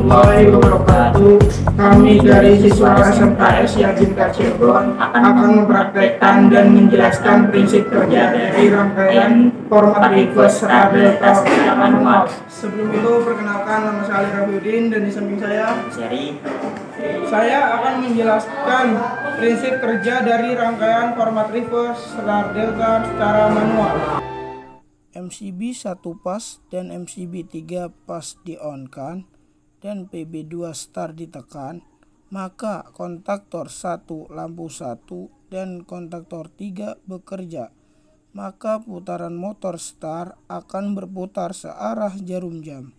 warahmatullahi wabarakatuh. Kami dari siswa SMKS Yajinka Cirebon akan mempraktekkan dan menjelaskan prinsip kerja dari rangkaian format reverse rehabilitas secara manual. Sebelum itu, perkenalkan, nama saya Ali Rabiuddin dan di samping saya Seri. Saya akan menjelaskan prinsip kerja dari rangkaian format reverse rehabilitas secara manual. MCB 1 pas dan MCB 3 pas di-on-kan dan PB2 start ditekan, maka kontaktor 1 lampu 1 dan kontaktor 3 bekerja. Maka putaran motor start akan berputar searah jarum jam.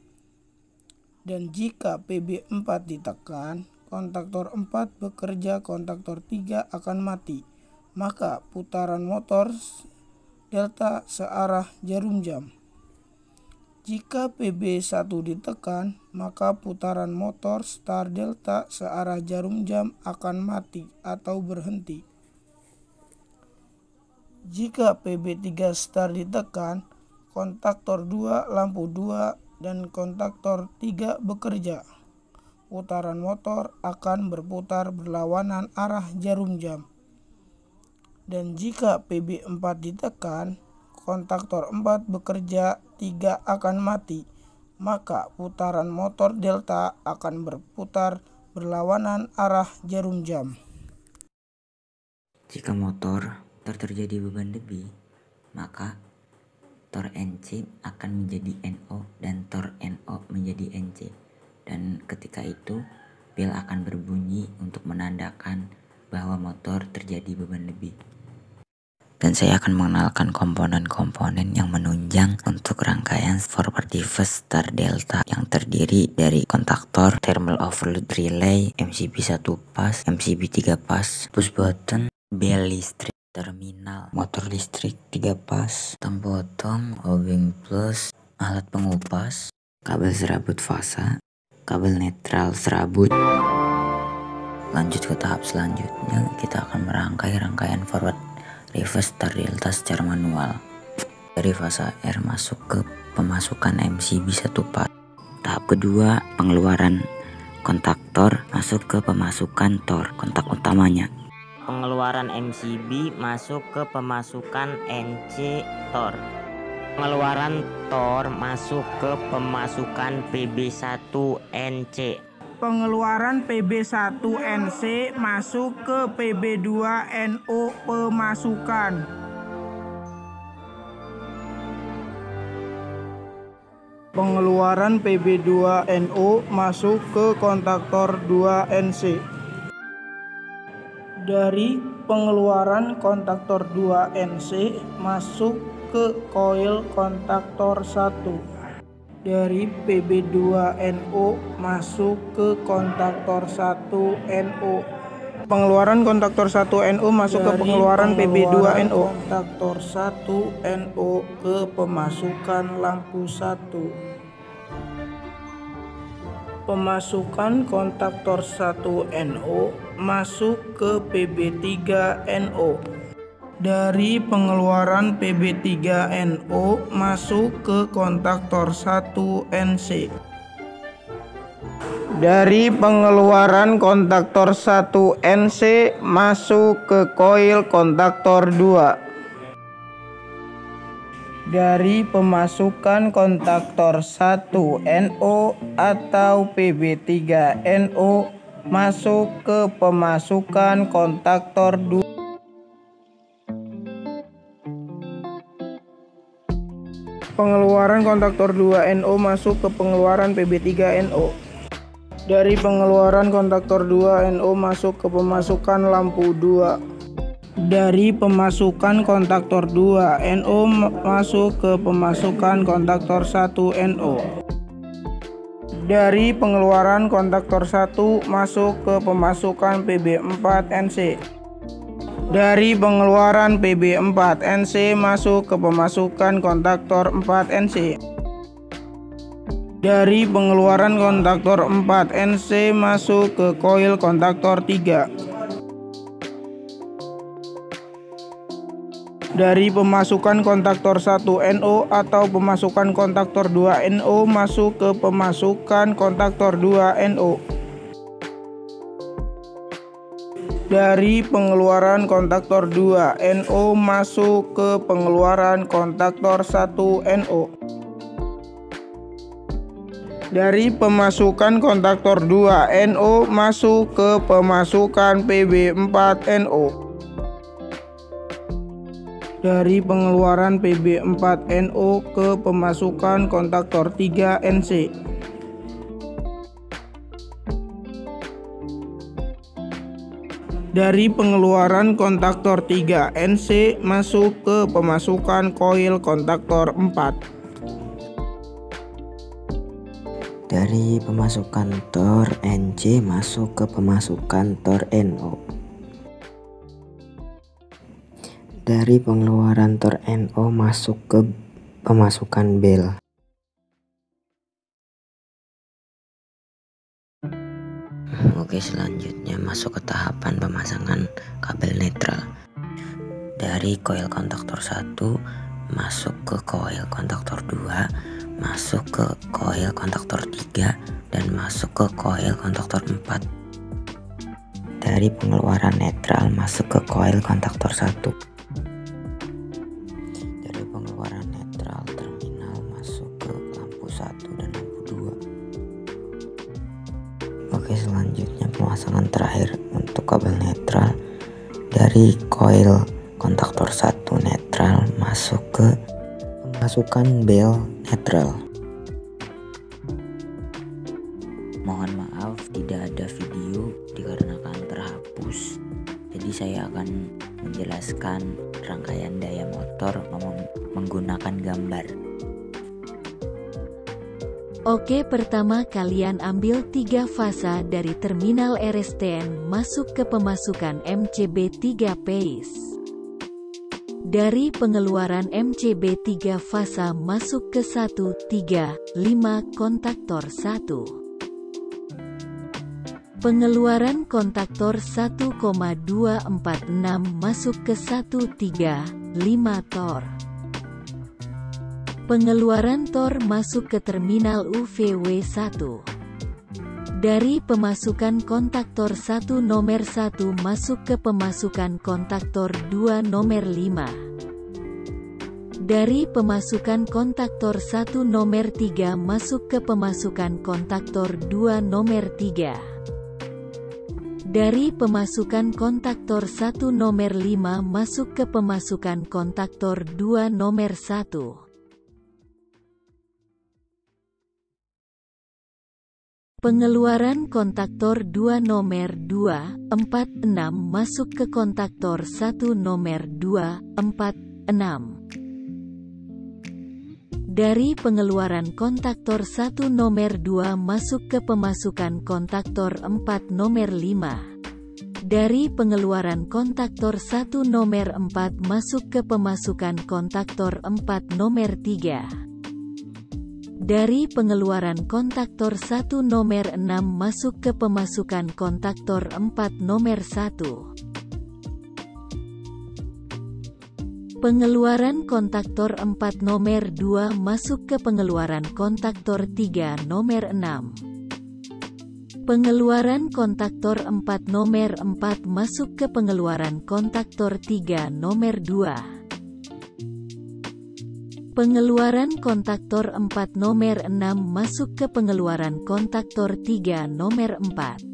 Dan jika PB4 ditekan, kontaktor 4 bekerja, kontaktor 3 akan mati. Maka putaran motor delta searah jarum jam. Jika PB1 ditekan, maka putaran motor start delta searah jarum jam akan mati atau berhenti. Jika PB3 start ditekan, kontaktor 2 lampu 2 dan kontaktor 3 bekerja. Putaran motor akan berputar berlawanan arah jarum jam. Dan jika PB4 ditekan, kontaktor 4 bekerja, 3 akan mati. Maka putaran motor delta akan berputar berlawanan arah jarum jam. Jika motor terjadi beban lebih, maka tor NC akan menjadi NO dan tor NO menjadi NC. Dan ketika itu, bel akan berbunyi untuk menandakan bahwa motor terjadi beban lebih. Dan saya akan mengenalkan komponen-komponen yang menunjang untuk rangkaian forward reverse start delta yang terdiri dari kontaktor, thermal overload relay, MCB 1 pas, MCB 3 pas, push button, bel listrik, terminal, motor listrik 3 pas, tong potong, obeng plus, alat pengupas, kabel serabut fasa, kabel netral serabut. Lanjut ke tahap selanjutnya, kita akan merangkai rangkaian forward reverse start delta secara manual. Dari fasa R masuk ke pemasukan MCB 1 pas. Tahap kedua, pengeluaran kontaktor masuk ke pemasukan tor, kontak utamanya. Pengeluaran MCB masuk ke pemasukan NC tor. Pengeluaran tor masuk ke pemasukan PB1 NC. Pengeluaran PB1 NC masuk ke PB2 NO pemasukan. Pengeluaran PB2 NO masuk ke kontaktor 2 NC. Dari pengeluaran kontaktor 2 NC masuk ke koil kontaktor 1. Dari PB2NO masuk ke kontaktor 1NO. Pengeluaran kontaktor 1NO masuk ke pengeluaran PB2NO. Kontaktor 1NO ke pemasukan lampu 1. Pemasukan kontaktor 1NO masuk ke PB3NO. Dari pengeluaran PB3NO masuk ke kontaktor 1 NC. Dari pengeluaran kontaktor 1 NC masuk ke koil kontaktor 2. Dari pemasukan kontaktor 1 NO atau PB3NO masuk ke pemasukan kontaktor 2. Pengeluaran kontaktor 2NO masuk ke pengeluaran PB3NO. Dari pengeluaran kontaktor 2NO masuk ke pemasukan lampu 2. Dari pemasukan kontaktor 2NO masuk ke pemasukan kontaktor 1NO. Dari pengeluaran kontaktor 1 masuk ke pemasukan PB4NC. Dari pengeluaran PB4NC masuk ke pemasukan kontaktor 4NC. Dari pengeluaran kontaktor 4NC masuk ke koil kontaktor 3. Dari pemasukan kontaktor 1 NO atau pemasukan kontaktor 2 NO masuk ke pemasukan kontaktor 2 NO. Dari pengeluaran kontaktor 2 NO masuk ke pengeluaran kontaktor 1 NO. Dari pemasukan kontaktor 2 NO masuk ke pemasukan PB4 NO. Dari pengeluaran PB4 NO ke pemasukan kontaktor 3 NC. Dari pengeluaran kontaktor 3 NC masuk ke pemasukan koil kontaktor 4. Dari pemasukan tor NC masuk ke pemasukan tor NO. Dari pengeluaran tor NO masuk ke pemasukan bel. Oke, selanjutnya masuk ke tahapan pemasangan kabel netral. Dari koil kontaktor 1 masuk ke koil kontaktor 2, masuk ke koil kontaktor 3, dan masuk ke koil kontaktor 4. Dari pengeluaran netral masuk ke koil kontaktor 1. Dari pengeluaran netral terminal masuk ke lampu 1 dan lampu 2. Oke, selanjutnya pemasangan terakhir untuk kabel netral. Dari koil kontaktor 1 netral masuk ke pemasukan bel netral. Mohon maaf tidak ada video dikarenakan terhapus. Jadi saya akan menjelaskan rangkaian daya motor menggunakan gambar. Oke, pertama kalian ambil 3 fasa dari terminal RSTN masuk ke pemasukan MCB 3 phase. Dari pengeluaran MCB 3 fasa masuk ke 1, 3, 5 kontaktor 1. Pengeluaran kontaktor 1,246 masuk ke 1, 3, 5 tor. Pengeluaran tor masuk ke terminal UVW 1. Dari pemasukan kontaktor 1 nomor 1 masuk ke pemasukan kontaktor 2 nomor 5. Dari pemasukan kontaktor 1 nomor 3 masuk ke pemasukan kontaktor 2 nomor 3. Dari pemasukan kontaktor 1 nomor 5 masuk ke pemasukan kontaktor 2 nomor 1. Pengeluaran kontaktor 2 nomor 2, 4, 6 masuk ke kontaktor 1 nomor 2, 4, 6. Dari pengeluaran kontaktor 1 nomor 2 masuk ke pemasukan kontaktor 4 nomor 5. Dari pengeluaran kontaktor 1 nomor 4 masuk ke pemasukan kontaktor 4 nomor 3. Dari pengeluaran kontaktor 1 nomor 6 masuk ke pemasukan kontaktor 4 nomor 1. Pengeluaran kontaktor 4 nomor 2 masuk ke pengeluaran kontaktor 3 nomor 6. Pengeluaran kontaktor 4 nomor 4 masuk ke pengeluaran kontaktor 3 nomor 2. Pengeluaran kontaktor 4 nomor 6 masuk ke pengeluaran kontaktor 3 nomor 4.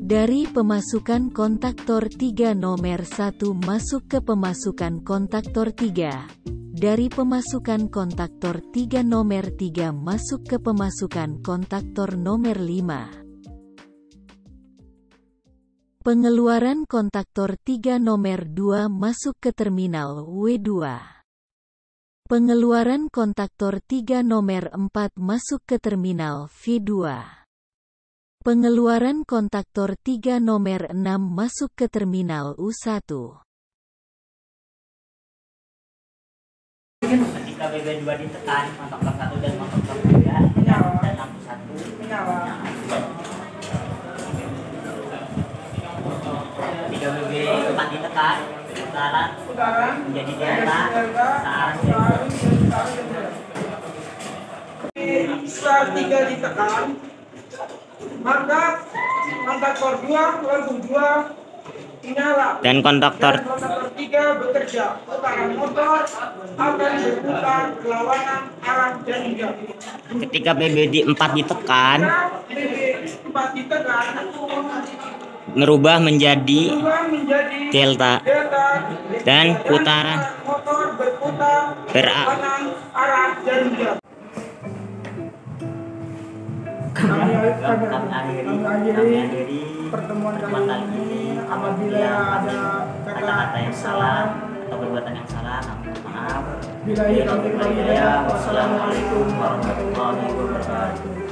Dari pemasukan kontaktor 3 nomor 1 masuk ke pemasukan kontaktor 3. Dari pemasukan kontaktor 3 nomor 3 masuk ke pemasukan kontaktor nomor 5. Pengeluaran kontaktor 3 nomor 2 masuk ke terminal W2. Pengeluaran kontaktor 3 nomor 4 masuk ke terminal V2. Pengeluaran kontaktor 3 nomor 6 masuk ke terminal U1. Ketika BB2 ditekan, kontaktor 1 dan kontaktor 3 dan lampu 1 menyala. ditekan, putaran menjadi delta, saat Saat 3 ditekan, maka kontaktor 2 lampu 2 menyala dan kontaktor dan kontaktor 3 bekerja. Putaran motor akan berputar berlawanan arah dan jam. ketika PBD 4 ditekan BB 4 ditekan, merubah menjadi berubah menjadi delta delta dan putaran motor berputar berlawanan arah dan jam. Kami akhiri pertemuan kali ini. Apabila ada kata-kata yang salah atau perbuatan yang salah, maaf. Billahi taufiq wal hidayah. Wassalamualaikum warahmatullahi wabarakatuh.